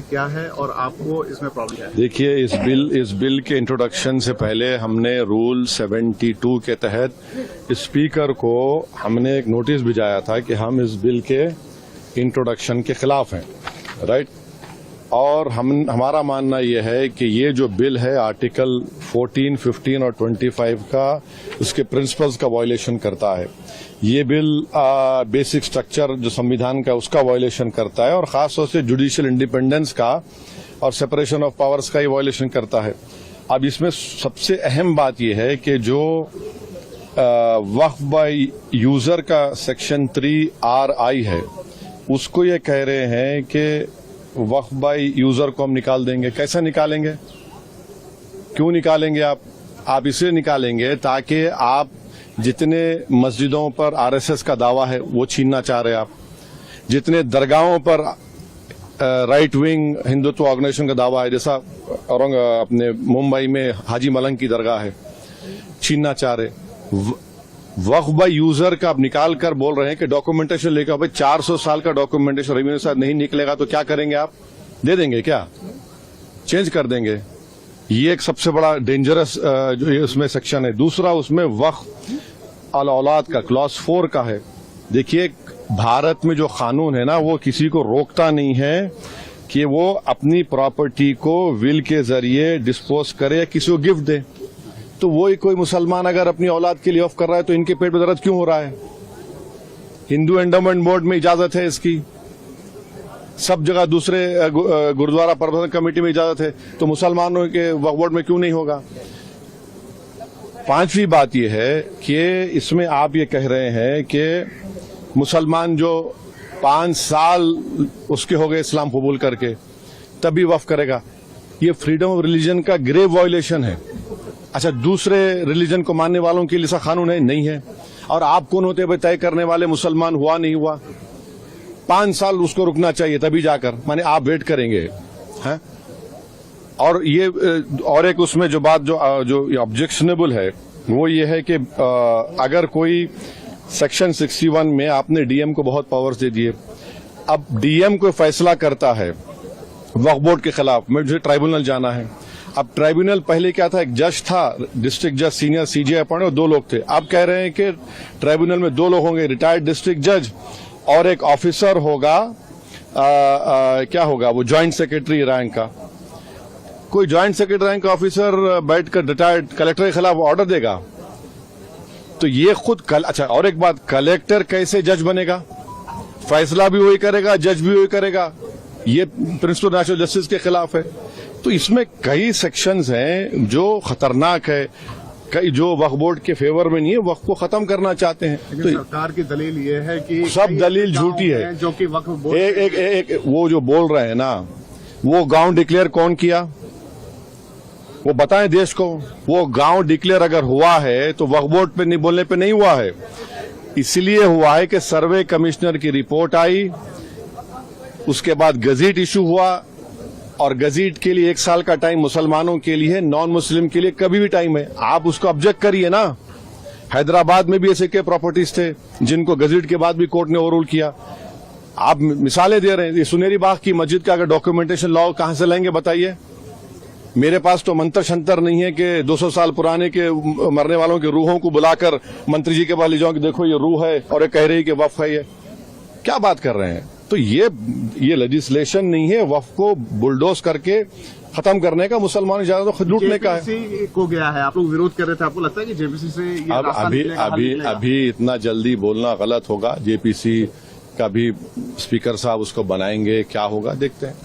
क्या है और आपको इसमें प्रॉब्लम है? देखिए, इस बिल के इंट्रोडक्शन से पहले हमने रूल 72 के तहत स्पीकर को हमने एक नोटिस भिजाया था कि हम इस बिल के इंट्रोडक्शन के खिलाफ हैं, राइट। और हमारा मानना यह है कि ये जो बिल है आर्टिकल 14, 15 और 25 का उसके प्रिंसिपल्स का वायलेशन करता है। ये बिल बेसिक स्ट्रक्चर जो संविधान का उसका वायलेशन करता है और खासतौर से जुडिशियल इंडिपेंडेंस का और सेपरेशन ऑफ पावर्स का ये वायलेशन करता है। अब इसमें सबसे अहम बात यह है कि जो वक्फ बाय यूजर का सेक्शन 3RI है उसको ये कह रहे हैं कि वक्फ बाय यूजर को हम निकाल देंगे। कैसे निकालेंगे, क्यों निकालेंगे? आप इसलिए निकालेंगे ताकि आप जितने मस्जिदों पर RSS का दावा है वो छीनना चाह रहे हैं आप, जितने दरगाहों पर राइट विंग हिंदुत्व ऑर्गेनाइजेशन का दावा है, जैसा अपने मुंबई में हाजी मलंग की दरगाह है, छीनना चाह रहे। वक्फ बाय यूजर का आप निकाल कर बोल रहे हैं कि डॉक्यूमेंटेशन लेकर, भाई 400 साल का डॉक्यूमेंटेशन रेवेन्यू साथ नहीं निकलेगा तो क्या करेंगे आप? दे देंगे क्या? चेंज कर देंगे? ये एक सबसे बड़ा डेंजरस जो उसमें सेक्शन है। दूसरा, उसमें वक्फ अल औलाद का क्लॉज 4 का है। देखिए, भारत में जो कानून है ना वो किसी को रोकता नहीं है कि वो अपनी प्रॉपर्टी को विल के जरिए डिस्पोज करे या किसी को गिफ्ट दे। तो वही कोई मुसलमान अगर अपनी औलाद के लिए ऑफ कर रहा है तो इनके पेट में दर्द क्यों हो रहा है? हिंदू एंडोमेंट बोर्ड में इजाजत है इसकी, सब जगह दूसरे गुरुद्वारा प्रबंधन कमेटी में इजाजत है, तो मुसलमानों के वक्फ बोर्ड में क्यों नहीं होगा? पांचवी बात यह है कि इसमें आप ये कह रहे हैं कि मुसलमान जो 5 साल उसके हो गए इस्लाम कबूल करके तभी वक्फ करेगा। ये फ्रीडम ऑफ रिलीजन का ग्रेव वायलेशन है। अच्छा, दूसरे रिलीजन को मानने वालों के लिए ऐसा कानून है? नहीं है। और आप कौन होते हैं तय करने वाले मुसलमान हुआ नहीं हुआ? 5 साल उसको रुकना चाहिए तभी जाकर, माने आप वेट करेंगे हैं? और ये और एक उसमें जो बात जो ऑब्जेक्शनेबल है वो ये है कि अगर कोई सेक्शन 61 में आपने डीएम को बहुत पावर्स दे दिए, अब डीएम को फैसला करता है वक्फ बोर्ड के खिलाफ, मुझे ट्राइब्यूनल जाना है। अब ट्राइब्यूनल पहले क्या था, एक जज था, डिस्ट्रिक्ट जज सीनियर CJ अपॉइंट, और 2 लोग थे। अब कह रहे हैं कि ट्राइब्यूनल में 2 लोग होंगे, रिटायर्ड डिस्ट्रिक्ट जज और एक ऑफिसर होगा, क्या होगा वो, ज्वाइंट सेक्रेटरी रैंक का। कोई ज्वाइंट सेक्रेटरी रैंक का ऑफिसर बैठकर रिटायर्ड कलेक्टर के खिलाफ ऑर्डर देगा? तो ये खुद अच्छा, और एक बात, कलेक्टर कैसे जज बनेगा? फैसला भी वही करेगा, जज भी वही करेगा। ये प्रिंसिपल नेचुरल जस्टिस के खिलाफ है। तो इसमें कई सेक्शंस हैं जो खतरनाक है, कई जो वक्फ बोर्ड के फेवर में नहीं है, वक्फ को खत्म करना चाहते हैं। तो सरकार की दलील ये है कि सब दलील झूठी है जो कि वक्फ बोर्ड एक वो जो बोल रहे हैं ना, वो गांव डिक्लेयर कौन किया वो बताएं देश को। वो गांव डिक्लेयर अगर हुआ है तो वक्फ बोर्ड पे नहीं बोलने पे नहीं हुआ है, इसलिए हुआ है कि सर्वे कमिश्नर की रिपोर्ट आई, उसके बाद गजीट इशू हुआ, और गजीट के लिए 1 साल का टाइम मुसलमानों के लिए, नॉन मुस्लिम के लिए कभी भी टाइम है। आप उसको ऑब्जेक्ट करिए ना। हैदराबाद में भी ऐसे के प्रॉपर्टीज थे जिनको गजीट के बाद भी कोर्ट ने ओवररूल किया। आप मिसालें दे रहे हैं। ये सुनेरी बाग की मस्जिद का अगर डॉक्यूमेंटेशन लाओ कहां से लाएंगे बताइए? मेरे पास तो मंत्र शंतर नहीं है कि 200 साल पुराने के मरने वालों की रूहों को बुलाकर मंत्री जी के पास ले जाऊं कि देखो ये रूह है और ये कह रही है कि वक्फ है। ये क्या बात कर रहे हैं? तो ये लेजिस्लेशन नहीं है वक्फ को बुलडोज करके खत्म करने का, मुसलमान ज्यादा तो खुद लूटने का है। JPC को गया है, आप लोग विरोध कर रहे थे, आपको लगता है कि JPC से ये अभी इतना जल्दी बोलना गलत होगा। JPC का भी स्पीकर साहब उसको बनाएंगे, क्या होगा देखते हैं।